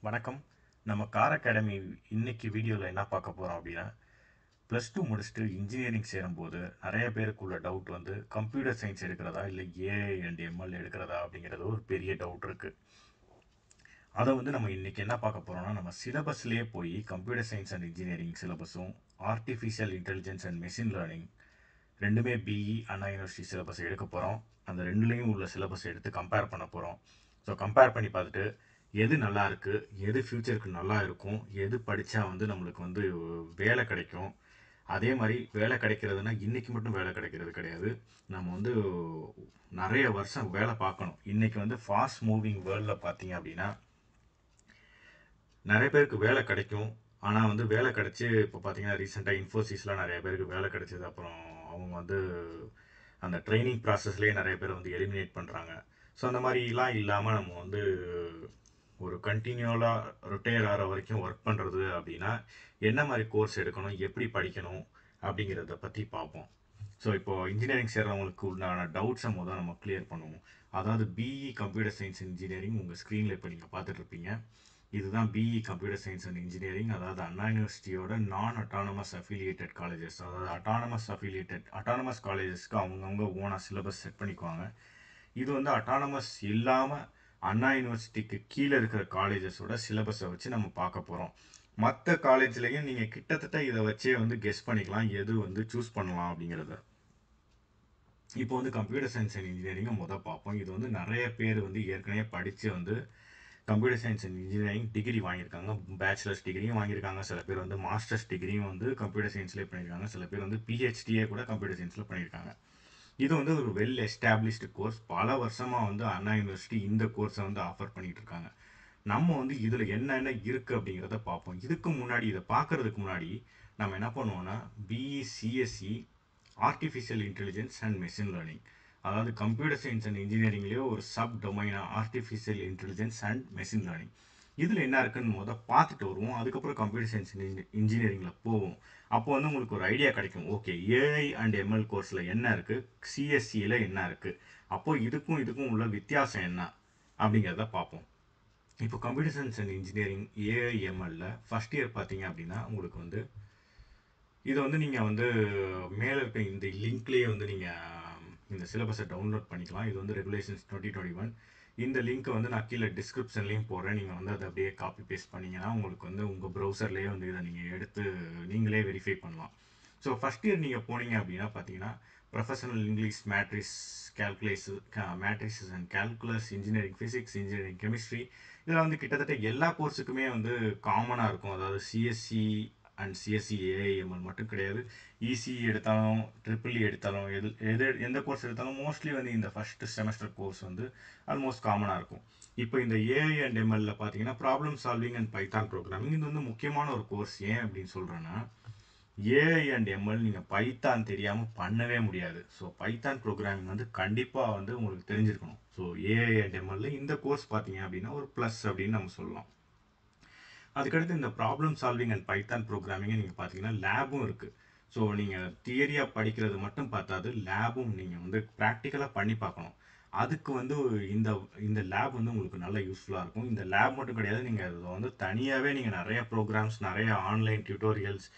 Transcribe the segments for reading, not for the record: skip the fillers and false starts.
வணக்கம். நம்ம car academy இன்னைக்கு வீடியோவில் என்ன பார்க்க போகிறோம் அப்படின்னா, +2 முடிச்சுட்டு இன்ஜினியரிங் சேரும்போது நிறைய பேருக்குள்ள டவுட் வந்து கம்ப்யூட்டர் சயின்ஸ் எடுக்கிறதா இல்லை ஏஐ அண்ட் எம்எல் எடுக்கிறதா அப்படிங்கிறது ஒரு பெரிய டவுட் இருக்குது. அதை வந்து நம்ம இன்னைக்கு என்ன பார்க்க போகிறோம்னா, நம்ம சிலபஸ்லேயே போய் கம்ப்யூட்டர் சயின்ஸ் அண்ட் இன்ஜினியரிங் சிலபஸும் artificial intelligence and machine learning ரெண்டுமே பிஇ அண்ணா யூனிவர்சிட்டி சிலபஸ் எடுக்க போகிறோம். அந்த ரெண்டுலேயும் உள்ள சிலபஸ் எடுத்து கம்பேர் பண்ண போகிறோம். ஸோ கம்பேர் பண்ணி பார்த்துட்டு எது நல்லா இருக்குது, எது ஃப்யூச்சருக்கு நல்லா இருக்கும், எது படித்தா வந்து நம்மளுக்கு வந்து வேலை கிடைக்கும். அதே மாதிரி வேலை கிடைக்கிறதுனா இன்றைக்கி மட்டும் வேலை கிடைக்கிறது கிடையாது. நம்ம வந்து நிறைய வருஷம் வேலை பார்க்கணும். இன்றைக்கி வந்து ஃபாஸ்ட் மூவிங் வேர்ல்டில் பார்த்தீங்க அப்படின்னா நிறைய பேருக்கு வேலை கிடைக்கும். ஆனால் வந்து வேலை கிடைச்சி இப்போ பார்த்தீங்கன்னா ரீசெண்டாக இன்ஃபோசிஸ்லாம் நிறைய பேருக்கு வேலை கிடைச்சது. அப்புறம் அவங்க வந்து அந்த ட்ரைனிங் ப்ராசஸ்லேயே நிறைய பேர் வந்து எலிமினேட் பண்ணுறாங்க. ஸோ அந்த மாதிரிலாம் இல்லாமல் நம்ம வந்து ஒரு கண்டினியூலாக ரிட்டையர் ஆகிற வரைக்கும் ஒர்க் பண்ணுறது அப்படின்னா என்ன மாதிரி கோர்ஸ் எடுக்கணும், எப்படி படிக்கணும் அப்படிங்கிறத பற்றி பார்ப்போம். ஸோ இப்போது இன்ஜினியரிங் சேர்றவங்களுக்கு உண்டான டவுட்ஸை முதல் நம்ம கிளியர் பண்ணுவோம். அதாவது பிஇ கம்ப்யூட்டர் சயின்ஸ் இன்ஜினியரிங் உங்கள் ஸ்க்ரீனில் இப்போ நீங்கள் பார்த்துட்ருப்பீங்க. இதுதான் BE computer science and engineering. அதாவது அண்ணா யூனிவர்சிட்டியோட நான் அட்டானமஸ் அஃபிலியேட்டட் காலேஜஸ். அதாவது அட்டானமஸ் காலேஜஸ்க்கு அவங்கவுங்க ஓனாக சிலபஸ் செட் பண்ணிக்குவாங்க. இது வந்து அட்டானமஸ் இல்லாமல் அண்ணா யூனிவர்சிட்டிக்கு கீழே இருக்கிற காலேஜஸோட சிலபஸை வச்சு நம்ம பார்க்க போகிறோம். மற்ற காலேஜ்லேயும் நீங்கள் கிட்டத்தட்ட இதை வச்சே வந்து கெஸ் பண்ணிக்கலாம் எது வந்து சூஸ் பண்ணலாம் அப்படிங்கிறத. இப்போ வந்து கம்ப்யூட்டர் சயின்ஸ் அண்ட் இன்ஜினியரிங்கை பார்ப்போம். இது வந்து நிறைய பேர் வந்து ஏற்கனவே படித்து வந்து computer science and engineering degree வாங்கியிருக்காங்க. பேச்சுலர்ஸ் டிகிரியும் வாங்கியிருக்காங்க. சில பேர் வந்து மாஸ்டர்ஸ் டிகிரியும் வந்து கம்ப்யூட்டர் சயின்ஸ்லேயே பண்ணியிருக்காங்க. சில பேர் வந்து பிஹெச்டியே கூட கம்ப்யூட்டர் சயின்ஸில் பண்ணியிருக்காங்க. இது வந்து ஒரு வெல் எஸ்டாப்ளிஷ்டு கோர்ஸ். பல வருஷமாக வந்து அண்ணா யூனிவர்சிட்டி இந்த கோர்ஸை வந்து ஆஃபர் பண்ணிகிட்டு இருக்காங்க. நம்ம வந்து இதில் என்னென்ன இருக்குது அப்படிங்கிறத பார்ப்போம். இதுக்கு முன்னாடி இதை பார்க்குறதுக்கு முன்னாடி நம்ம என்ன பண்ணுவோம்னா BE CSC artificial intelligence and machine learning, அதாவது கம்ப்யூட்டர் சயின்ஸ் அண்ட் இன்ஜினியரிங்லேயே ஒரு சப் டொமைனாக artificial intelligence and machine learning. இதில் என்ன இருக்குன்னு பார்த்துட்டு வருவோம். அதுக்கப்புறம் கம்ப்யூட்டர் சயின்ஸ் இன்ஜினியரிங்கில் போவோம். அப்போ வந்து உங்களுக்கு ஒரு ஐடியா கிடைக்கும். ஓகே, ஏஐ அண்ட் எம்எல் கோர்ஸில் என்ன இருக்குது, சிஎஸ்சியில் என்ன இருக்குது, அப்போது இதுக்கும் உள்ள வித்தியாசம் என்ன அப்படிங்கிறத பார்ப்போம். இப்போ கம்ப்யூட்டர் சயின்ஸ் அண்ட் இன்ஜினியரிங் ஏஐஎம்எல்ல ஃபஸ்ட் இயர் பார்த்தீங்க அப்படின்னா உங்களுக்கு வந்து இதை வந்து நீங்கள் வந்து மேலே இருக்க இந்த லிங்க்லேயே வந்து நீங்கள் இந்த சிலபஸை டவுன்லோட் பண்ணிக்கலாம். இது வந்து ரெகுலேஷன்ஸ் 2021. இந்த லிங்க்கை வந்து நான் கீழே டிஸ்கிரிப்ஷன்லேயும் போடுறேன். நீங்கள் வந்து அதை அப்படியே காப்பி பேஸ்ட் பண்ணிங்கன்னா உங்களுக்கு வந்து உங்கள் ப்ரௌசர்லேயே வந்து இதை நீங்கள் எடுத்து நீங்களே வெரிஃபை பண்ணலாம். ஸோ ஃபஸ்ட் இயர் நீங்கள் போனீங்க அப்படின்னா பார்த்தீங்கன்னா professional English, matrices and calculus, engineering physics, engineering chemistry, இதில் வந்து கிட்டத்தட்ட எல்லா கோர்ஸுக்குமே வந்து காமனாக இருக்கும். அதாவது சிஎஸ்சி அண்ட் சிஎஸ்சி ஏஐஎம்எல் மட்டும் கிடையாது. இசி எடுத்தாலும் ட்ரிபிள்இ எடுத்தாலும் எந்த கோர்ஸ் எடுத்தாலும் மோஸ்ட்லி வந்து இந்த ஃபஸ்ட் செமஸ்டர் கோர்ஸ் வந்து ஆல்மோஸ்ட் காமனாக இருக்கும். இப்போ இந்த ஏஐ அண்ட் எம்எல்ல பார்த்தீங்கன்னா problem solving and Python programming, இது வந்து முக்கியமான ஒரு கோர்ஸ். ஏன் அப்படின்னு சொல்கிறேன்னா ஏஐ அண்ட் எம்எல் நீங்கள் பைத்தான் தெரியாமல் பண்ணவே முடியாது. ஸோ பைத்தான் ப்ரோக்ராமிங் வந்து கண்டிப்பாக வந்து உங்களுக்கு தெரிஞ்சிருக்கணும். ஸோ ஏஐ அண்ட் எம்எல்ல இந்த கோர்ஸ் பார்த்தீங்க அப்படின்னா ஒரு ப்ளஸ் அப்படின்னு நம்ம சொல்லலாம். அதுக்கடுத்து இந்த ப்ராப்ளம் சால்விங் அண்ட் பைத்தான் ப்ரோக்ராமிங்கை நீங்கள் பார்த்தீங்கன்னா லேபும் இருக்குது. ஸோ நீங்கள் தியரியாக படிக்கிறது மட்டும் பார்த்தாது, லேபும் நீங்கள் வந்து ப்ராக்டிக்கலாக பண்ணி பார்க்கணும். அதுக்கு வந்து இந்த இந்த லேப் வந்து உங்களுக்கு நல்ல யூஸ்ஃபுல்லாக இருக்கும். இந்த லேப் மட்டும் கிடையாது, நீங்கள் அதை வந்து தனியாகவே நீங்கள் நிறைய ப்ரோக்ராம்ஸ், நிறைய ஆன்லைன் டியூட்டோரியல்ஸ்,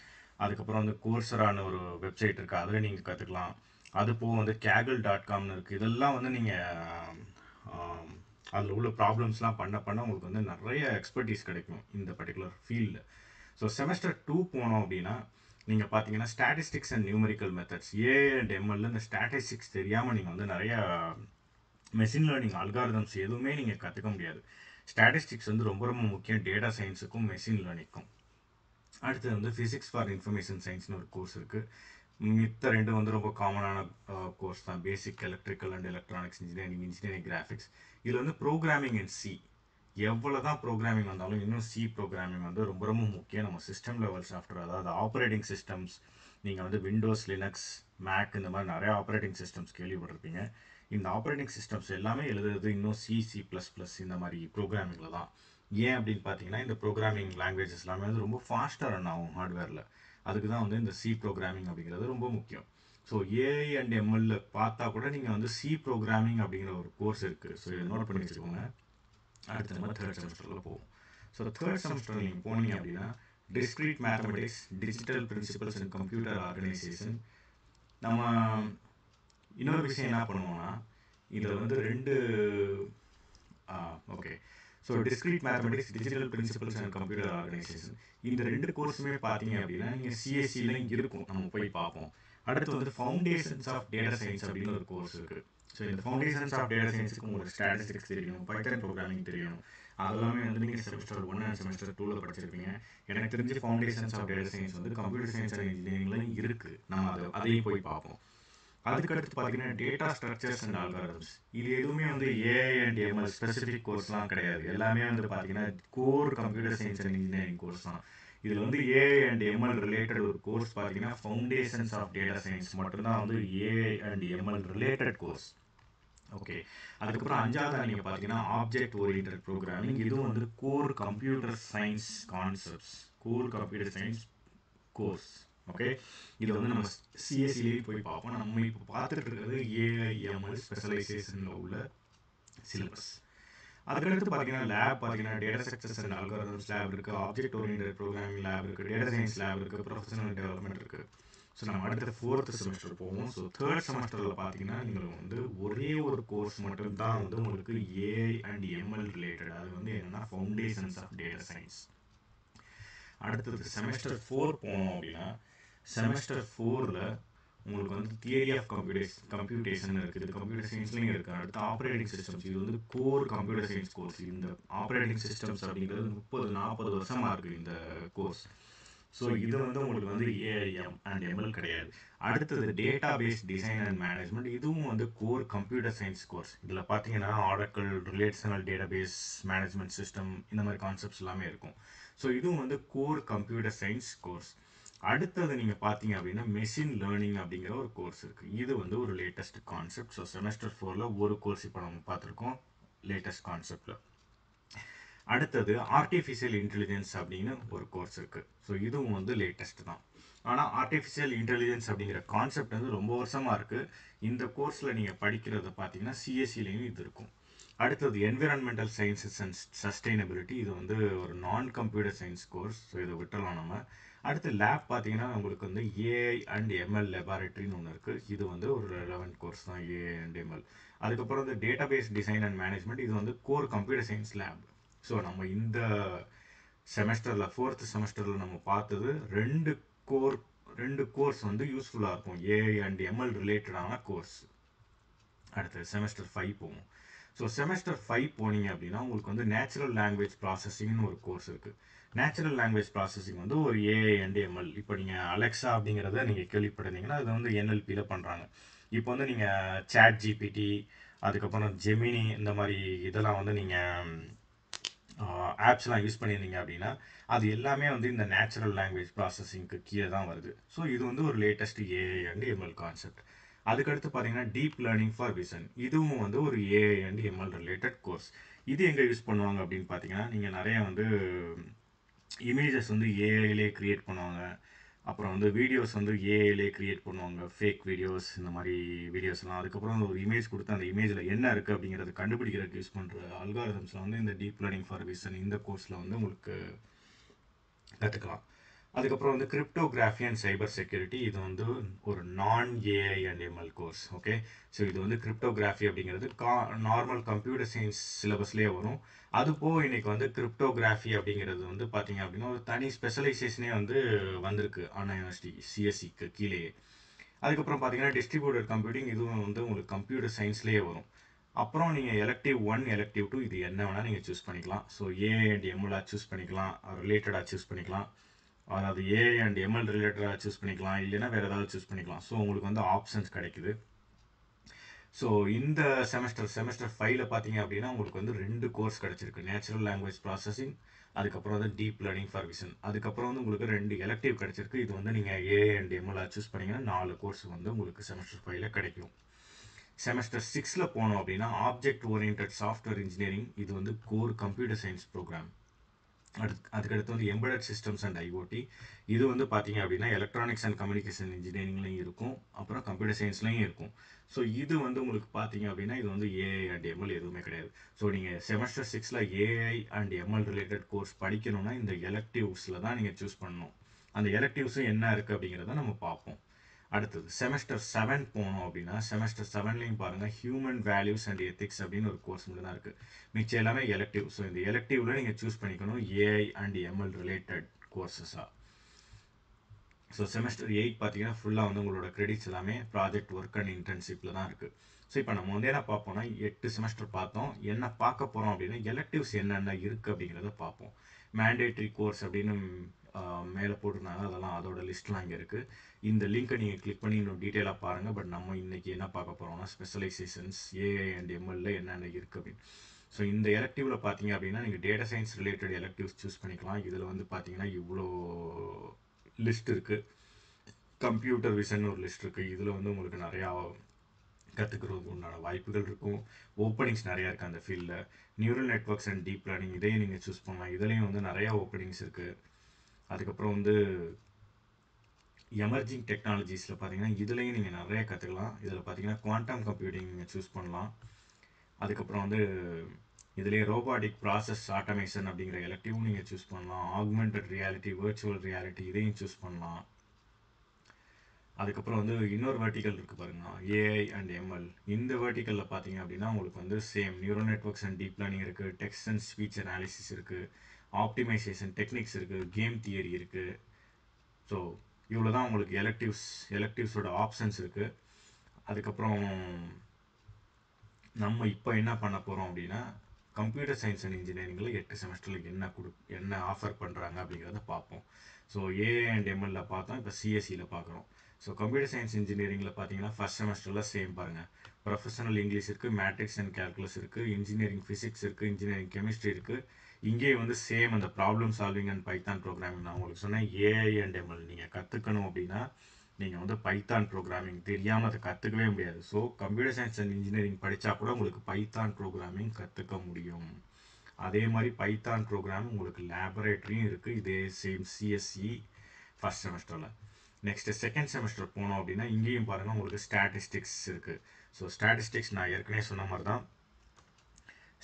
அதுக்கப்புறம் வந்து கோர்சரான ஒரு வெப்சைட் இருக்குது, அதில் நீங்கள் கற்றுக்கலாம். அது போக வந்து kaggle.comனு இருக்குது. இதெல்லாம் வந்து நீங்கள் அதில் உள்ள ப்ராப்ளம்ஸ்லாம் பண்ண உங்களுக்கு வந்து நிறைய எக்ஸ்பர்டீஸ் கிடைக்கும் இந்த பர்டிகுலர் ஃபீல்டில். ஸோ செமஸ்டர் 2 போனோம் அப்படின்னா நீங்கள் பார்த்தீங்கன்னா statistics and numerical methods, AI and எம்எல்ல இந்த ஸ்டாட்டிஸ்டிக்ஸ் தெரியாமல் நீங்கள் வந்து நிறையா மெஷின் லேர்னிங் அல்காரிதம்ஸ் எதுவுமே நீங்கள் கற்றுக்க முடியாது. ஸ்டாட்டிஸ்டிக்ஸ் வந்து ரொம்ப ரொம்ப முக்கியம் டேட்டா சயின்ஸுக்கும் மெஷின் லேர்னிங்க்கும். அடுத்தது வந்து ஃபிசிக்ஸ் ஃபார் இன்ஃபர்மேஷன் சயின்ஸ்னு ஒரு கோர்ஸ் இருக்குது. மித்த ரெண்டு வந்து ரொம்ப காமனான கோர்ஸ் தான். பேசிக் electrical and electronics engineering, engineering graphics. இதில் வந்து ப்ரோக்ராமிங் இன் சி, எவ்வளோ தான் ப்ரோக்ராமிங் வந்தாலும் இன்னும் சி ப்ரோக்ராமிங் வந்து ரொம்ப ரொம்ப முக்கியம். நம்ம சிஸ்டம் லெவல் சாஃப்ட்வேர், அதாவது ஆப்ரேட்டிங் சிஸ்டம்ஸ், நீங்கள் வந்து விண்டோஸ், லினக்ஸ், மேக் இந்த மாதிரி நிறையா ஆப்ரேட்டிங் சிஸ்டம்ஸ் கேள்விப்பட்டிருப்பீங்க. இந்த ஆப்ரேட்டிங் சிஸ்டம்ஸ் எல்லாமே எழுதுறது இன்னும் சி++ இந்த மாதிரி ப்ரோக்ராமிங்கில் தான். ஏன் அப்படின்னு பார்த்தீங்கன்னா இந்த ப்ரோக்ராமிங் லாங்குவேஜஸ் எல்லாமே வந்து ரொம்ப ஃபாஸ்ட்டாக ரன் ஆகும் ஹார்ட்வேரில். அதுக்கு தான் வந்து இந்த சி ப்ரோக்ராமிங் அப்படிங்கிறது ரொம்ப முக்கியம். ஸோ ஏஐ அண்ட் எம்எல்ல பார்த்தா கூட நீங்கள் வந்து சி ப்ரோக்ராமிங் அப்படிங்கிற ஒரு கோர்ஸ் இருக்குது. ஸோ இதை நோட் பண்ணி வச்சுக்கோங்க. அடுத்து நம்ம தேர்ட் செமஸ்டரில் போவோம். ஸோ தேர்ட் செமஸ்டர் நீங்கள் போனீங்க அப்படின்னா discrete mathematics, digital principles and computer organisation. நம்ம இன்னொரு விஷயம் என்ன பண்ணுவோம்னா, இதில் வந்து ரெண்டு okay so discrete mathematics, digital principles and computer organisation, இந்த ரெண்டு கோர்ஸுமே பார்த்தீங்க அப்படின்னா நீங்கள் சிஎஸ்சியில் இருக்கும், நம்ம போய் பார்ப்போம். அடுத்து வந்து ஃபவுண்டேஷன்ஸ் ஆஃப் டேட்டா சயின்ஸ் அப்படின்னு ஒரு கோர்ஸ் இருக்குது. ஸோ இந்த ஃபவுண்டேஷன்ஸ் ஆஃப் டேட்டா சயின்ஸுக்கு உங்களுக்கு ஸ்டாட்டிஸ்டிக்ஸ் தெரியணும், பைத்தன் ப்ரோக்ராமிங் தெரியணும். அதெல்லாமே வந்து நீங்கள் செமஸ்டர் 1 அண்ட் செமஸ்டர் 2 படிச்சிருப்பீங்க. எனக்கு தெரிஞ்சு ஃபவுண்டேஷன்ஸ் ஆஃப் டேட்டா சயின்ஸ் வந்து கம்ப்யூட்டர் சயின்ஸ் அண்ட் இன்ஜினியரிங்லையும் இருக்குது. நம்ம அதையும் போய் பார்ப்போம். அதுக்கடுத்து பார்த்தீங்கன்னா டேட்டா ஸ்ட்ரக்சர்ஸ் அண்ட் அல்காரிதம்ஸ். இது எதுவுமே வந்து ஏஐ அண்ட் எம்எல் ஸ்பெசிஃபிக் கோர்ஸ்லாம் கிடையாது. எல்லாமே வந்து பார்த்தீங்கன்னா core computer science and engineering course தான். இதில் வந்து ஏஐ அண்ட் எம்எல் ரிலேட்டட் ஒரு கோர்ஸ் பார்த்தீங்கன்னா ஃபவுண்டேஷன்ஸ் ஆஃப் டேட்டா சயின்ஸ் மட்டும்தான் வந்து AI and ML related course. Okay, அதுக்கப்புறம் 5வது நீங்கள் பார்த்தீங்கன்னா ஆப்ஜெக்ட் ஓரியன்டட் ப்ரோக்ராமிங். இதுவும் வந்து core computer science concepts, core computer science course. Okay, இது வந்து நம்ம சிஎஸ்சிலேயே போய் பார்ப்போம். நம்ம இப்போ பார்த்துட்டு இருக்கிறது ஏஐஎம்எல் ஸ்பெஷலைசேஷனில் உள்ள சிலபஸ். அதுக்கடுத்து பார்த்தீங்கன்னா லேப் பார்த்தீங்கன்னா data structures and algorithms lab இருக்குது, ஆப்ஜெக்ட் ஓரியன்டட் ப்ரோக்ராமிங் லேப் இருக்குது, டேட்டா சயின்ஸ் லேப் இருக்குது, ப்ரொஃபஷனல் டெவலப்மெண்ட் இருக்குது. ஸோ நம்ம அடுத்த 4th செமஸ்டர் போவோம். ஸோ தேர்ட் செமஸ்டரில் பார்த்தீங்கன்னா நீங்கள் வந்து ஒரே ஒரு கோர்ஸ் மட்டும்தான் வந்து உங்களுக்கு ஏஐ அண்ட் எம்எல் ரிலேட்டட். அது வந்து என்னென்னா ஃபவுண்டேஷன்ஸ் ஆஃப் டேட்டா சயின்ஸ். அடுத்தது செமஸ்டர் 4 போனோம் அப்படின்னா செமஸ்டர் 4ல் உங்களுக்கு வந்து தியரி ஆஃப் கம்ப்யூட்டேஷன் இருக்குது, கம்ப்யூட்டர் சயின்ஸ்லையும் இருக்குது. அடுத்து ஆப்ரேட்டிங் சிஸ்டம்ஸ், இது வந்து கோர் கம்ப்யூட்டர் சயின்ஸ் கோர்ஸ். இந்த ஆப்ரேட்டிங் சிஸ்டம்ஸ் அப்படிங்கிறது 30-40 வருஷமாக இருக்குது இந்த கோர்ஸ். ஸோ இது வந்து உங்களுக்கு வந்து ஏஐஎம் அண்ட் எம்எல் கிடையாது. அடுத்தது database design and management. இதுவும் வந்து கோர் கம்ப்யூட்டர் சயின்ஸ் கோர்ஸ். இதில் பார்த்தீங்கன்னா Oracle, relational database management system, இந்த மாதிரி கான்செப்ட்ஸ் எல்லாமே இருக்கும். ஸோ இதுவும் வந்து கோர் கம்ப்யூட்டர் சயின்ஸ் கோர்ஸ். அடுத்தது நீங்கள் பார்த்தீங்க அப்படின்னா மெஷின் லேர்னிங் அப்படிங்கிற ஒரு கோர்ஸ் இருக்குது. இது வந்து ஒரு லேட்டஸ்ட் கான்செப்ட். ஸோ செமஸ்டர் 4ல் ஒரு கோர்ஸ் இப்போ நம்ம பார்த்துருக்கோம் லேட்டஸ்ட் கான்செப்டில். அடுத்தது ஆர்டிஃபிஷியல் இன்டெலிஜென்ஸ் அப்படின்னு ஒரு கோர்ஸ் இருக்குது. ஸோ இதுவும் வந்து லேட்டஸ்ட் தான். ஆனால் ஆர்டிஃபிஷியல் இன்டெலிஜென்ஸ் அப்படிங்கிற கான்செப்ட் வந்து ரொம்ப வருஷமாக இருக்குது. இந்த கோர்ஸில் நீங்கள் படிக்கிறத பார்த்தீங்கன்னா சிஎஸ்சிலையும் இது இருக்கும். அடுத்தது என்விரான்மெண்டல் சயின்சஸ் அண்ட் சஸ்டைனபிலிட்டி. இது வந்து ஒரு நான் கம்ப்யூட்டர் சயின்ஸ் கோர்ஸ். ஸோ இதை விட்டுறலாம் நம்ம. அடுத்து லேப் பார்த்தீங்கன்னா உங்களுக்கு வந்து ஏஐ அண்ட் எம்எல் லெபார்ட்டரின்னு ஒன்று இருக்குது. இது வந்து ஒரு ரெலவெண்ட் கோர்ஸ் தான், ஏஐ அண்ட் எம்எல். அதுக்கப்புறம் வந்து database design and management. இது வந்து core computer science lab. So நம்ம இந்த செமஸ்டரில் 4th செமஸ்டரில் நம்ம பார்த்தது ரெண்டு கோர்ஸ் வந்து யூஸ்ஃபுல்லாக இருக்கும், ஏஐ அண்ட் எம்எல் ரிலேட்டடான கோர்ஸ். அடுத்து செமஸ்டர் 5 போவோம். ஸோ செமஸ்டர் 5 போனீங்க அப்படின்னா உங்களுக்கு வந்து நேச்சுரல் லாங்குவேஜ் ப்ராசஸிங்னு ஒரு கோர்ஸ் இருக்குது. நேச்சுரல் லாங்குவேஜ் ப்ராசஸிங் வந்து ஒரு ஏஐ அண்ட் எம்எல். இப்போ நீங்கள் அலெக்ஸா அப்படிங்கிறத நீங்கள் கேள்விப்பட்டிருந்தீங்கன்னா அது வந்து என்எல்பியில் பண்ணுறாங்க. இப்போ வந்து நீங்கள் சாட் ஜிபிடி, அதுக்கப்புறம் ஜெமினி, இந்த மாதிரி இதெல்லாம் வந்து நீங்கள் ஆப்ஸ்லாம் யூஸ் பண்ணியிருந்தீங்க அப்படின்னா அது எல்லாமே வந்து இந்த நேச்சுரல் லாங்குவேஜ் ப்ராசஸிங்க்கு கீழே தான் வருது. ஸோ இது வந்து ஒரு latest AI and ML concept. அதுக்கடுத்து பார்த்தீங்கன்னா டீப் லேர்னிங் ஃபார் விசன். இதுவும் வந்து ஒரு AI and ML related course. இது எங்கே யூஸ் பண்ணுவாங்க அப்படின்னு பார்த்தீங்கன்னா நீங்கள் நிறைய வந்து இமேஜஸ் வந்து ஏஐலே க்ரியேட் பண்ணுவாங்க. அப்புறம் வந்து வீடியோஸ் வந்து ஏஐலே க்ரியேட் பண்ணுவாங்க, ஃபேக் வீடியோஸ், இந்த மாதிரி வீடியோஸ்லாம். அதுக்கப்புறம் ஒரு இமேஜ் கொடுத்து அந்த இமேஜில் என்ன இருக்குது அப்படிங்கிறத கண்டுபிடிக்கிறதுக்கு யூஸ் பண்ணுற அல்காரிதம்ஸில் வந்து இந்த டீப் லேர்னிங் ஃபார் விசன் இந்த கோர்ஸில் வந்து உங்களுக்கு கற்றுக்கலாம். அதுக்கப்புறம் வந்து கிரிப்டோகிராஃபி அண்ட் சைபர் செக்யூரிட்டி. இது வந்து ஒரு நான் AI and ML course. Okay, so இது வந்து கிரிப்டோகிராஃபி அப்படிங்கிறது நார்மல் கம்ப்யூட்டர் சயின்ஸ் சிலபஸ்லேயே வரும். அதுபோக இன்றைக்கி வந்து கிரிப்டோகிராஃபி அப்படிங்கிறது வந்து பார்த்திங்க அப்படின்னா ஒரு தனி ஸ்பெஷலைசேஷனே வந்து வந்திருக்கு அண்ணா யூனிவர்சிட்டி சிஎஸ்சிக்கு கீழேயே. அதுக்கப்புறம் பார்த்தீங்கன்னா டிஸ்ட்ரிபியூட்டட் கம்ப்யூட்டிங். இதுவும் வந்து உங்களுக்கு கம்ப்யூட்டர் சயின்ஸ்லேயே வரும். அப்புறம் நீங்கள் எலக்டிவ் 1, எலக்டிவ் 2 இது என்ன வேணால் நீங்கள் சூஸ் பண்ணிக்கலாம். ஸோ ஏஐ அண்ட் எம்எல்லாக சூஸ் பண்ணிக்கலாம், ரிலேட்டடாக சூஸ் பண்ணிக்கலாம், அதாவது ஏஐ அண்ட் எம்எல் ரிலேட்டடாக சூஸ் பண்ணிக்கலாம், இல்லைன்னா வேறு ஏதாவது சூஸ் பண்ணிக்கலாம். ஸோ உங்களுக்கு வந்து ஆப்ஷன்ஸ் கிடைக்குது. ஸோ இந்த செமஸ்டர் 5ல் பார்த்தீங்க அப்படின்னா உங்களுக்கு வந்து 2 கோர்ஸ் கிடச்சிருக்கு, நேச்சுரல் லாங்குவேஜ் ப்ராசஸிங், அதுக்கப்புறம் வந்து டீப் லேர்னிங் ஃபார் விசன். அதுக்கப்புறம் வந்து உங்களுக்கு 2 எலக்டிவ் கிடச்சிருக்கு. இது வந்து நீங்கள் ஏஐ அண்ட் எம்எல்லாக சூஸ் பண்ணிங்கன்னா 4 கோர்ஸ் வந்து உங்களுக்கு செமஸ்டர் 5ல் கிடைக்கும். செமஸ்டர் 6ல் போனோம் அப்படின்னா ஆப்ஜெக்ட் ஓரியன்டட் சாஃப்ட்வேர் இன்ஜினியரிங். இது வந்து கோர் கம்ப்யூட்டர் சயின்ஸ் ப்ரோக்ராம். அதுக்கடுத்து வந்து எம்பெடட் சிஸ்டம்ஸ் அண்ட் ஐஓடி. இது வந்து பார்த்தீங்க அப்படின்னா எலக்ட்ரானிக்ஸ் அண்ட் கம்யூனிகேஷன் இன்ஜினியரிங்லையும் இருக்கும், அப்புறம் கம்ப்யூட்டர் சயின்ஸ்லையும் இருக்கும். ஸோ இது வந்து உங்களுக்கு பார்த்தீங்க அப்படின்னா இது வந்து ஏஐ அண்ட் எம்எல் எதுவுமே கிடையாது. ஸோ நீங்கள் செமஸ்டர் 6ல் AI and ML related course படிக்கணும்னா இந்த எலக்டிவ்ஸில் தான் நீங்கள் சூஸ் பண்ணணும். அந்த எலக்டிவ்ஸும் என்ன இருக்குது அப்படிங்கிறத நம்ம பார்ப்போம். அடுத்தது செமஸ்டர் 7 போனோம் அப்படின்னா செமஸ்டர் 7லையும் பாருங்கள் ஹியூமன் வேல்யூஸ் அண்ட் எத்திக்ஸ் அப்படின்னு ஒரு கோர்ஸ் மட்டும் தான் இருக்குது. மிச்சம் எல்லாமே எலக்டிவ். ஸோ இந்த எலக்டிவ்ல நீங்கள் சூஸ் பண்ணிக்கணும் ஏஐ அண்ட் எம்எல் ரிலேட்டட் கோர்சஸாக. ஸோ செமஸ்டர் 8 பார்த்தீங்கன்னா ஃபுல்லாக வந்து உங்களோட கிரெடிட்ஸ் எல்லாமே ப்ராஜெக்ட் ஒர்க் அண்ட் இன்டர்ன்ஷிப்பில் தான் இருக்குது. ஸோ இப்போ நம்ம வந்து என்ன பார்ப்போம்னா 8 செமஸ்டர் பார்த்தோம். என்ன பார்க்க போகிறோம் அப்படின்னா எலக்டிவ்ஸ் என்னென்ன இருக்குது அப்படிங்கிறத பார்ப்போம். மேண்டேட்ரி கோர்ஸ் அப்படின்னு மேலே போட்டிருந்தாங்க, அதெல்லாம் அதோட லிஸ்ட்லாம் இங்கே இருக்குது. இந்த லிங்க்கை நீங்கள் கிளிக் பண்ணி இன்னும் டீட்டெயிலாக பாருங்கள். பட் நம்ம இன்றைக்கி என்ன பார்க்க போகிறோம்னா ஸ்பெஷலைசேஷன்ஸ் ஏஐ அண்ட் எம்எல்ல என்னென்ன இருக்குது அப்படின்னு. ஸோ இந்த எலக்டிவில் பார்த்தீங்க அப்படின்னா நீங்கள் data science related electives choose பண்ணிக்கலாம். இதில் வந்து பார்த்தீங்கன்னா இவ்வளோ லிஸ்ட் இருக்குது. கம்ப்யூட்டர் விஷன் ஒரு லிஸ்ட் இருக்குது. இதில் வந்து உங்களுக்கு நிறையா கற்றுக்கிறதுக்கு உண்டான வாய்ப்புகள் இருக்கும். ஓப்பனிங்ஸ் நிறையா இருக்குது அந்த ஃபீல்டில். Neural networks and deep learning இதையும் நீங்கள் சூஸ் பண்ணலாம். இதுலேயும் வந்து நிறையா ஓப்பனிங்ஸ் இருக்குது. அதுக்கப்புறம் வந்து எமர்ஜிங் டெக்னாலஜிஸில் பார்த்தீங்கன்னா இதுலேயும் நீங்கள் நிறைய கற்றுக்கலாம். இதில் பார்த்தீங்கன்னா குவாண்டம் கம்ப்யூட்டிங் நீங்கள் சூஸ் பண்ணலாம். அதுக்கப்புறம் வந்து இதுலேயே ரோபாட்டிக் ப்ராசஸ் ஆட்டோமேஷன் அப்படிங்கிற எலக்டிவும் நீங்கள் சூஸ் பண்ணலாம். ஆக்மெண்டட் ரியாலிட்டி, வர்ச்சுவல் ரியாலிட்டி இதையும் சூஸ் பண்ணலாம். அதுக்கப்புறம் வந்து இன்னொரு வெர்டிக்கல் இருக்குது பாருங்க, ஏஐ அண்ட் எம்எல். இந்த வெர்டிக்கலில் பார்த்தீங்க அப்படின்னா உங்களுக்கு வந்து same neural networks and deep learning இருக்குது, டெக்ஸ்ட் அண்ட் ஸ்பீச் அனாலிசிஸ் இருக்குது, ஆப்டிமைசேஷன் டெக்னிக்ஸ் இருக்குது, கேம் தியரி இருக்குது. ஸோ இவ்வளோ தான் உங்களுக்கு எலக்டிவ்ஸோட ஆப்ஷன்ஸ் இருக்குது. அதுக்கப்புறம் நம்ம இப்போ என்ன பண்ண போகிறோம் அப்படின்னா கம்ப்யூட்டர் சயின்ஸ் அண்ட் இன்ஜினியரிங்கில் 8 செமஸ்டரில் என்ன ஆஃபர் பண்ணுறாங்க அப்படிங்கிறத பார்ப்போம். ஸோ ஏஐ அண்ட் எம்எல்ல பார்த்தோம், இப்போ சிஎஸ்சியில் பார்க்குறோம். ஸோ கம்ப்யூட்டர் சயின்ஸ் இன்ஜினியரிங்கில் பார்த்தீங்கன்னா ஃபஸ்ட் செமஸ்டரில் சேம் பாருங்கள், ப்ரொஃபஷனல் இங்கிலீஷ் இருக்குது, மேட்ரிக்ஸ் அண்ட் கேல்குலஸ் இருக்குது, இன்ஜினியரிங் ஃபிசிக்ஸ் இருக்குது, இன்ஜினியரிங் கெமிஸ்ட்ரி இருக்குது. இங்கே வந்து சேம் அந்த problem solving and Python programming நான் உங்களுக்கு சொன்னேன். ஏஐ அண்ட் எம்எல் நீங்கள் கற்றுக்கணும் அப்படின்னா நீங்கள் வந்து பைத்தான் ப்ரோக்ராமிங் தெரியாமல் அதை கற்றுக்கவே முடியாது. So computer science and engineering படித்தா கூட உங்களுக்கு பைத்தான் ப்ரோக்ராமிங் கற்றுக்க முடியும். அதே மாதிரி பைத்தான் ப்ரோக்ராம் உங்களுக்கு லேபரேட்டரியும் இருக்குது, இதே சேம் சிஎஸ்சி ஃபஸ்ட் செமஸ்டரில். நெக்ஸ்ட்டு செகண்ட் செமஸ்டர் போனோம் அப்படின்னா இங்கேயும் பாருங்கள் உங்களுக்கு ஸ்டாட்டிஸ்டிக்ஸ் இருக்குது. ஸோ ஸ்டாட்டிஸ்டிக்ஸ் நான் ஏற்கனவே சொன்ன மாதிரி தான்,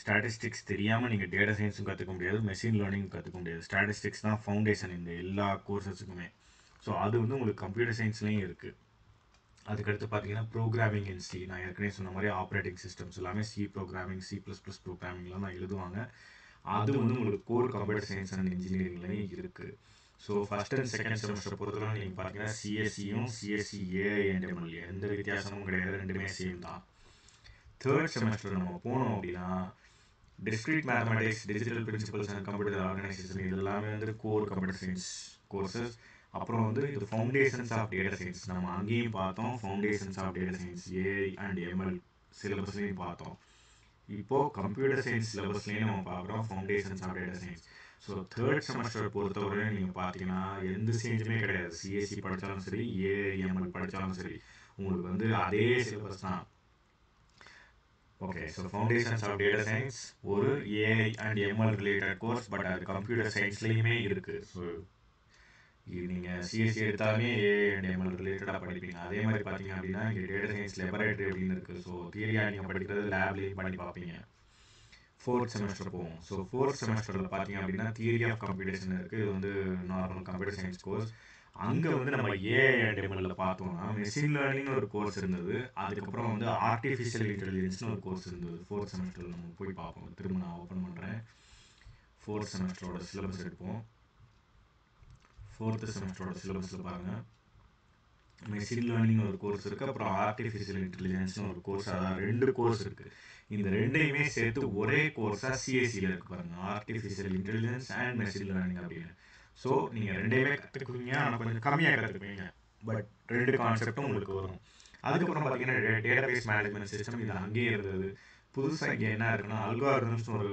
ஸ்டாட்டிஸ்டிக்ஸ் தெரியாமல் நீங்கள் டேட்டா சயின்ஸும் கற்றுக்க முடியாது, மெஷின் லேர்னிங்கும் கற்றுக்க முடியாது. ஸ்டாட்டிஸ்டிக்ஸ் தான் ஃபவுண்டேஷன் இந்த எல்லா கோர்சஸுக்குமே. ஸோ அது வந்து உங்களுக்கு கம்ப்யூட்டர் சயின்ஸ்லேயும் இருக்குது. அதுக்கடுத்து பார்த்தீங்கன்னா ப்ரோக்ராமிங் இன் சி, நான் ஏற்கனவே சொன்ன மாதிரி ஆப்ரேட்டிங் சிஸ்டம்ஸ் எல்லாமே சி ப்ரோக்ராமிங், C++ ப்ரோக்ராமிங்லாம் தான் எழுதுவாங்க. அது வந்து உங்களுக்கு கோர் கம்ப்யூட்டர் சயின்ஸ் அண்ட் இன்ஜினியரிங்லேயும் இருக்குது. So first and second semester பொறுத்தவரை நீங்கள் பார்த்தீங்கன்னா சிஎஸ்சியும் சிஎஸ்சி ஏஐ அண்ட் எம்எல் எந்த வித்தியாசமும் கிடையாது, ரெண்டுமே சேம் தான். தேர்ட் செமஸ்டர் நம்ம போனோம் அப்படின்னா discrete mathematics, digital principles and computer organisation இது எல்லாமே வந்து கோர் கம்ப்யூட்டர் சயின்ஸ் கோர்சஸ். அப்புறம் வந்து இது ஃபவுண்டேஷன்ஸ் ஆஃப் டேட்டா சயின்ஸ், நம்ம அங்கேயும் பார்த்தோம் foundations of data science AI and ML சிலபஸ்லையும் பார்த்தோம். இப்போது கம்ப்யூட்டர் சயின்ஸ் சிலபஸ்லேயும் நம்ம பார்க்குறோம் foundations of data science. So third semester பொறுத்தவரை நீங்கள் பார்த்தீங்கன்னா எந்த சேஞ்சுமே கிடையாது. சிஎஸ்சி படித்தாலும் சரி, ஏஐஎம்எல் படித்தாலும் சரி, உங்களுக்கு வந்து அதே சிலபஸ் தான். Okay, so foundations of data science ஒரு AI and ML related course, but அது கம்ப்யூட்டர் சயின்ஸ்லேயுமே இருக்குது. ஸோ நீங்கள் சிஎஸ்சி எடுத்தாலுமே ஏஐ அண்ட் எம்எல் ரிலேட்டடாக படிப்பீங்க. அதே மாதிரி பார்த்தீங்க அப்படின்னா இங்கே டேட்டா சயின்ஸ் லெபரேட்டரி அப்படின்னு இருக்குது. ஸோ தியரியாக நீங்கள் படிக்கிறது லேப்லேயும் பண்ணி பார்ப்பீங்க. ஃபோர்த் செமஸ்டர் போவோம். ஸோ ஃபோர்த் செமஸ்டரில் பார்த்தீங்க அப்படின்னா தியரி ஆஃப் கம்ப்யூட்டேஷன் இருக்குது. இது வந்து நார்மல் கம்ப்யூட்டர் சயின்ஸ் கோர்ஸ். அங்கே வந்து நம்ம ஏஐ அண்ட் எம்எல்ல பார்த்தோம்னா மெஷின் லேர்னிங்னு ஒரு கோர்ஸ் இருந்தது. அதுக்கப்புறம் வந்து ஆர்டிஃபிஷியல் இன்டெலிஜென்ஸ்னு ஒரு கோர்ஸ் இருந்தது. ஃபோர்த் செமஸ்டரில் நம்ம போய் பார்ப்போம். திரும்ப நான் ஓப்பன் பண்ணுறேன். ஃபோர்த் செமஸ்டரோட சிலபஸ் எடுப்போம். ஃபோர்த்து செமஸ்டரோட சிலபஸில் பாருங்கள், மெஷின் லேர்னிங் ஒரு கோர்ஸ் இருக்குது, அப்புறம் ஆர்டிஃபிஷியல் இன்டெலிஜென்ஸ்னு ஒரு கோர்ஸ், அதான் 2 கோர்ஸ் இருக்குது. இந்த ரெண்டையுமே சேர்த்து ஒரே கோர்ஸாக சிஎஸ்சியில் இருக்கு பாருங்கள், artificial intelligence and machine learning அப்படின்னு. ஸோ நீங்கள் ரெண்டையுமே கற்றுக்குவீங்க, ஆனால் கொஞ்சம் கம்மியாக கற்றுக்குவீங்க, பட் 2 கான்செப்டும் உங்களுக்கு வரும். அதுக்கப்புறம் பார்த்தீங்கன்னா டேட்டாபேஸ் மேனேஜ்மெண்ட் சிஸ்டம், இது அங்கேயே இருந்தது. புதுசாக இங்கே என்ன இருக்குன்னா அல்காரிதம்ஸ்னு ஒரு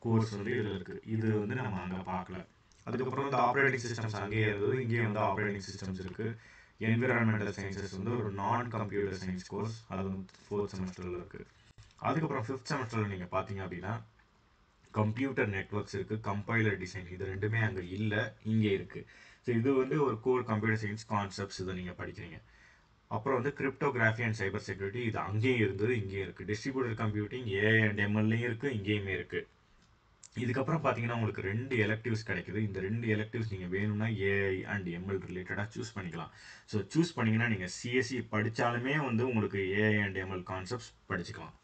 கோர்ஸ் வந்து இதில் இருக்குது. இது வந்து நம்ம அங்கே பார்க்கல. அதுக்கப்புறம் வந்து ஆப்ரேட்டிங் சிஸ்டம்ஸ் அங்கேயே இருந்தது, இங்கேயே வந்து ஆப்ரேட்டிங் சிஸ்டம்ஸ் இருக்குது. என்விரான்மெண்டல் சயின்சஸ் வந்து ஒரு நான் கம்ப்யூட்டர் சயின்ஸ் கோர்ஸ், அது வந்து ஃபோர்த் செமஸ்டரில் இருக்குது. அதுக்கப்புறம் ஃபிஃப்த் செமஸ்டரில் நீங்கள் பார்த்தீங்க அப்படின்னா கம்ப்யூட்டர் நெட்வொர்க்ஸ் இருக்குது, கம்பைலர் டிசைன், இது ரெண்டுமே அங்கே இல்லை, இங்கே இருக்குது. ஸோ இது வந்து ஒரு கோர் கம்ப்யூட்டர் சயின்ஸ் கான்செப்ட்ஸ், இதை நீங்கள் படிக்கிறீங்க. அப்புறம் வந்து கிரிப்டோகிராஃபி அண்ட் சைபர் செக்யூரிட்டி, இது அங்கேயும் இருந்தது, இங்கேயும் இருக்குது. டிஸ்ட்ரிபியூட்டட் கம்ப்யூட்டிங் ஏஐ அண்ட் எம்எல்லையும் இருக்குது, இங்கேயுமே இருக்குது. இதுக்கப்புறம் பார்த்தீங்கன்னா உங்களுக்கு 2 எலக்டிவ்ஸ் கிடைக்குது. இந்த 2 எலக்டிவ்ஸ் நீங்கள் வேணும்னா ஏஐ அண்ட் எம்எல் ரிலேட்டடாக சூஸ் பண்ணிக்கலாம். ஸோ சூஸ் பண்ணிங்கன்னா நீங்கள் சிஎஸ்சி படித்தாலுமே வந்து உங்களுக்கு ஏஐ அண்ட் எம்எல் கான்செப்ட்ஸ் படிச்சுக்கலாம்.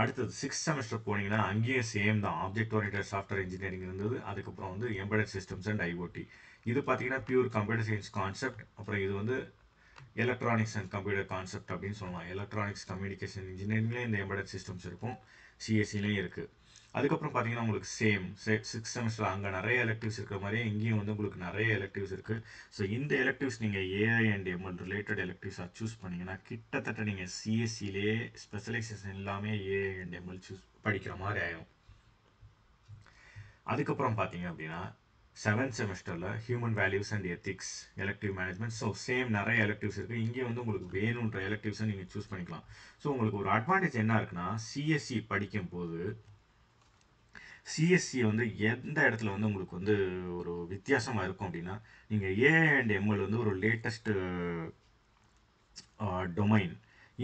அடுத்தது 6th செமஸ்டர் போனீங்கன்னா அங்கேயும் சேம் தான். ஆப்ஜெக்ட் ஓரியன்டட் சாஃப்ட்வேர் இன்ஜினியரிங் இருந்தது. அதுக்கப்புறம் வந்து எம்பெடட் சிஸ்டம்ஸ் அண்ட் ஐஓடி. இது பார்த்தீங்கன்னா பியூர் கம்ப்யூட்டர் சயின்ஸ் கான்செப்ட். அப்புறம் இது வந்து எலக்ட்ரானிக்ஸ் அண்ட் கம்ப்யூட்டர் கான்செப்ட் அப்படின்னு சொல்லலாம். எலக்ட்ரானிக்ஸ் கம்யூனிகேஷன் இன்ஜினியரிங்லேயும் இந்த எம்பெடட் சிஸ்டம்ஸ் இருக்கும், சிஎஸ்சிலையும் இருக்குது. அதுக்கப்புறம் பார்த்தீங்கன்னா உங்களுக்கு சேம் 6th செமஸ்டர் அங்கே நிறைய எலக்டிவ்ஸ் இருக்கிற மாதிரியே இங்கேயும் வந்து உங்களுக்கு நிறைய எலக்டிவ்ஸ் இருக்குது. ஸோ இந்த எலக்டிவ்ஸ் நீங்கள் ஏஐ அண்ட் எம்எல் ரிலேட்டட் எலக்டிவ்ஸாக சூஸ் பண்ணிங்கன்னா கிட்டத்தட்ட நீங்கள் சிஎஸ்சிலே ஸ்பெஷலைசேஷன் எல்லாமே ஏஐ அண்ட் எம்எல் சூஸ் படிக்கிற மாதிரி ஆயிடும். அதுக்கப்புறம் பார்த்தீங்க அப்படின்னா 7th செமஸ்டரில் human values and ethics elective management. So same நிறைய எலக்டிவ்ஸ் இருக்குது. இங்கே வந்து உங்களுக்கு வேணுன்ற எலக்டிவ்ஸை நீங்கள் சூஸ் பண்ணிக்கலாம். ஸோ உங்களுக்கு ஒரு அட்வான்டேஜ் என்ன இருக்குன்னா, சிஎஸ்சி படிக்கும் போது சிஎஸ்சி வந்து எந்த இடத்துல வந்து உங்களுக்கு வந்து ஒரு வித்தியாசமாக இருக்கும் அப்படின்னா, நீங்கள் ஏஐ அண்ட் எம்எல் வந்து ஒரு லேட்டஸ்ட்டு டொமைன்.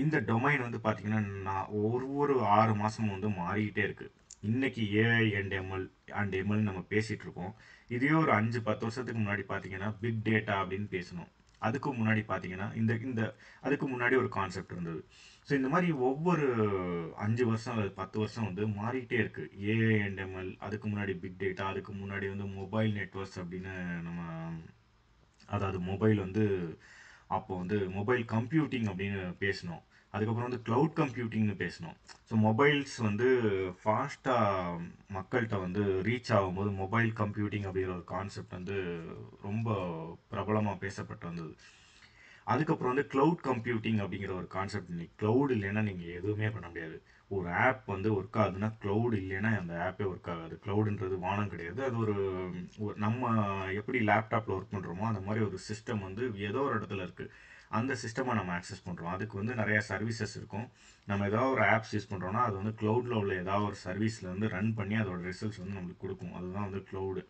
இந்த டொமைன் வந்து பார்த்தீங்கன்னா நான் ஒரு 6 மாதமும் வந்து மாறிக்கிட்டே இருக்குது. இன்றைக்கி ஏஐ அண்ட் எம்எல் நம்ம பேசிகிட்டு இருக்கோம். இதே ஒரு 5-10 வருஷத்துக்கு முன்னாடி பார்த்தீங்கன்னா பிக் டேட்டா அப்படின்னு பேசணும். அதுக்கு முன்னாடி பார்த்தீங்கன்னா இந்த இந்த அதுக்கு முன்னாடி ஒரு கான்செப்ட் இருந்தது. ஸோ இந்த மாதிரி ஒவ்வொரு 5 வருஷம் அல்லது 10 வருஷம் வந்து மாறிக்கிட்டே இருக்குது. ஏஐ அண்ட் எம்எல், அதுக்கு முன்னாடி பிக் டேட்டா, அதுக்கு முன்னாடி வந்து மொபைல் நெட்வொர்க்ஸ் அப்படின்னு நம்ம, அதாவது மொபைல் வந்து அப்போ வந்து மொபைல் கம்ப்யூட்டிங் அப்படின்னு பேசணும். அதுக்கப்புறம் வந்து க்ளவுட் கம்ப்யூட்டிங்னு பேசணும். ஸோ மொபைல்ஸ் வந்து ஃபாஸ்ட்டாக மக்கள்கிட்ட வந்து ரீச் ஆகும்போது மொபைல் கம்ப்யூட்டிங் அப்படிங்கிற ஒரு கான்செப்ட் வந்து ரொம்ப பிரபலமாக பேசப்பட்டு வந்தது. அதுக்கப்புறம் வந்து க்ளவுட் கம்ப்யூட்டிங் அப்படிங்கிற ஒரு கான்செப்ட். இன்னைக்கு க்ளவுட் இல்லைன்னா நீங்கள் எதுவுமே பண்ண முடியாது. ஒரு ஆப் வந்து ஒர்க் ஆகுதுன்னா க்ளவுட் இல்லைன்னா அந்த ஆப்பே ஒர்க் ஆகாது. க்ளவுடுன்றது வானம் கிடையாது. அது நம்ம எப்படி லேப்டாப்பில் ஒர்க் பண்ணுறோமோ அந்த மாதிரி ஒரு சிஸ்டம் வந்து ஏதோ ஒரு இடத்துல இருக்குது. அந்த சிஸ்டமை நம்ம ஆக்சஸ் பண்ணுறோம். அதுக்கு வந்து நிறையா சர்வீசஸ் இருக்கும். நம்ம ஏதாவது ஒரு ஆப்ஸ் யூஸ் பண்ணுறோன்னா அது வந்து க்ளவுடில் உள்ள ஏதாவது ஒரு சர்வீஸில் வந்து ரன் பண்ணி அதோட ரிசல்ட்ஸ் வந்து நம்மளுக்கு கொடுக்கும். அதுதான் வந்து க்ளவுடு.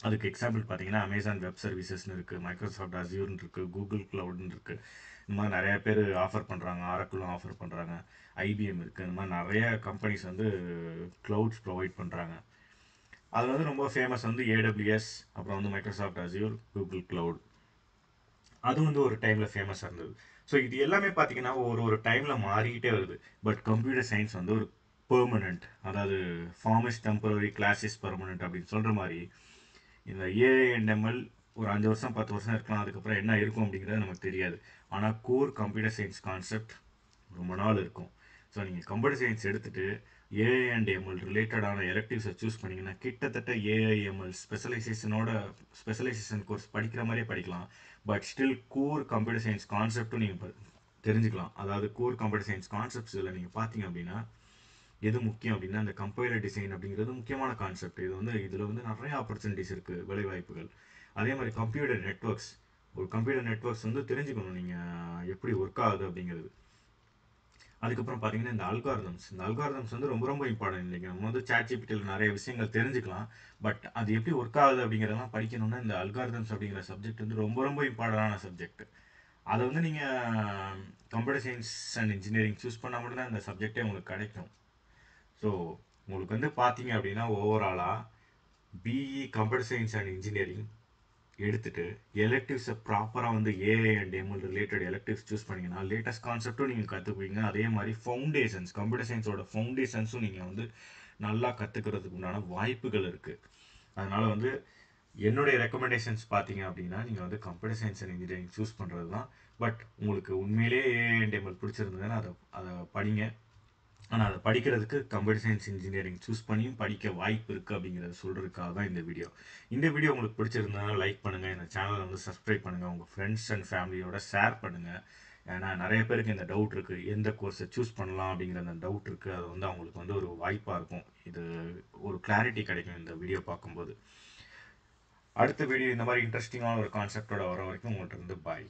அதுக்கு எக்ஸாம்பிள் பார்த்தீங்கன்னா அமேசான் வெப் சர்வீசஸ்னு இருக்குது, மைக்ரோசாஃப்ட் அஸ்யூர்னு இருக்குது, கூகுள் க்ளவுட்னு இருக்குது. இந்த மாதிரி நிறைய பேர் ஆஃபர் பண்ணுறாங்க. ஆரக்கிளும் ஆஃபர் பண்ணுறாங்க, ஐபிஎம் இருக்குது. இந்த மாதிரி நிறைய கம்பெனிஸ் வந்து க்ளவுட்ஸ் ப்ரொவைட் பண்ணுறாங்க. அது வந்து ரொம்ப ஃபேமஸ் வந்து ஏடபிள்யூஎஸ், அப்புறம் வந்து மைக்ரோசாஃப்ட் அஸ்யூர், கூகுள் க்ளவுட். அது வந்து ஒரு டைமில் ஃபேமஸாக இருந்தது. ஸோ இது எல்லாமே பார்த்தீங்கன்னா ஒரு டைமில் மாறிக்கிட்டே வருது. பட் கம்ப்யூட்டர் சயின்ஸ் வந்து ஒரு பெர்மனண்ட், அதாவது form is temporary, class is permanent அப்படின்னு சொல்கிற மாதிரி இந்த ஏஐ அண்ட் எம்எல் ஒரு 5 வருஷம் 10 வருஷம் இருக்கலாம். அதுக்கப்புறம் என்ன இருக்கும் அப்படிங்கிறது நமக்கு தெரியாது. ஆனால் கோர் கம்ப்யூட்டர் சயின்ஸ் கான்செப்ட் ரொம்ப நாள் இருக்கும். ஸோ நீங்கள் கம்ப்யூட்டர் சயின்ஸ் எடுத்துகிட்டு ஏஐ அண்ட் எம்எல் ரிலேட்டடான எலக்டிவ்ஸை சூஸ் பண்ணிங்கன்னா கிட்டத்தட்ட ஏஐ எம்எல் ஸ்பெஷலைசேஷன் கோர்ஸ் படிக்கிற மாதிரியே படிக்கலாம். But still core computer science கான்செப்டும் நீங்கள் தெரிஞ்சுக்கலாம். அதாவது கோர் கம்ப்யூட்டர் சயின்ஸ் கான்செப்ட்ஸ் இதில் நீங்கள் பார்த்தீங்க அப்படின்னா எது முக்கியம் அப்படின்னா இந்த கம்பைலர் டிசைன் அப்படிங்கிறது முக்கியமான கான்செப்ட். இதில் வந்து நிறைய ஆப்பர்ச்சுனிட்டிஸ் இருக்குது, வேலைவாய்ப்புகள். அதே மாதிரி ஒரு கம்ப்யூட்டர் நெட்வொர்க்ஸ் வந்து தெரிஞ்சுக்கணும் நீங்கள் எப்படி ஒர்க் ஆகுது அப்படிங்கிறது. அதுக்கப்புறம் பார்த்தீங்கன்னா இந்த அல்காரிதம்ஸ் வந்து ரொம்ப ரொம்ப இம்பார்ட்டன்ட். இன்றைக்கி நம்ம வந்து சாட்ஜிபிட்டியில் நிறைய விஷயங்கள் தெரிஞ்சுக்கலாம். பட் அது எப்படி ஒர்க் ஆகுது அப்படிங்கிறதெல்லாம் படிக்கணும்னா இந்த அல்காரிதம்ஸ் அப்படிங்கிற சப்ஜெக்ட் வந்து ரொம்ப ரொம்ப இம்பார்ட்டண்டான சப்ஜெக்ட். அதை வந்து நீங்கள் computer science and engineering choose பண்ணால் மட்டும்தான் இந்த சப்ஜெக்டே உங்களுக்கு கிடைக்கும். ஸோ உங்களுக்கு வந்து பார்த்தீங்க அப்படின்னா ஓவராலாக BE computer science and engineering எடுத்துகிட்டு எலக்டிவ்ஸை ப்ராப்பராக வந்து AI and ML related electives choose பண்ணிங்கன்னா லேட்டஸ்ட் கான்செப்ட்டும் நீங்கள் கற்றுக்குவீங்க. அதே மாதிரி கம்ப்யூட்டர் சயின்ஸோட ஃபவுண்டேஷன்ஸும் நீங்கள் வந்து நல்லா கற்றுக்கிறதுக்கு உண்டான வாய்ப்புகள் இருக்குது. அதனால் வந்து என்னுடைய ரெக்கமெண்டேஷன்ஸ் பார்த்தீங்க அப்படின்னா நீங்கள் வந்து computer science and engineering choose பண்ணுறது தான். பட் உங்களுக்கு உண்மையிலே ஏஐ அண்ட் எம்எல் பிடிச்சிருந்ததுன்னா அதை படிங்க. ஆனால் அதை படிக்கிறதுக்கு கம்ப்யூட்டர் சயின்ஸ் இன்ஜினியரிங் சூஸ் பண்ணியும் படிக்க வாய்ப்பு இருக்குது அப்படிங்கிறத சொல்கிறதுக்காக தான் இந்த வீடியோ. உங்களுக்கு பிடிச்சிருந்ததுனா லைக் பண்ணுங்கள், இந்த சேனலை வந்து சப்ஸ்கிரைப் பண்ணுங்கள், உங்கள் ஃப்ரெண்ட்ஸ் அண்ட் ஃபேமிலியோட ஷேர் பண்ணுங்கள். ஏன்னா நிறைய பேருக்கு இந்த டவுட் இருக்குது, எந்த கோர்ஸை சூஸ் பண்ணலாம் அப்படிங்கிற அந்த டவுட் இருக்குது. அது வந்து அவங்களுக்கு வந்து ஒரு வாய்ப்பாக இருக்கும். இது ஒரு கிளாரிட்டி கிடைக்கும் இந்த வீடியோ பார்க்கும்போது. அடுத்த வீடியோ இந்த மாதிரி இன்ட்ரெஸ்டிங்கான ஒரு கான்செப்டோட வர வரைக்கும் உங்கள்கிட்ட இருந்து பாய்.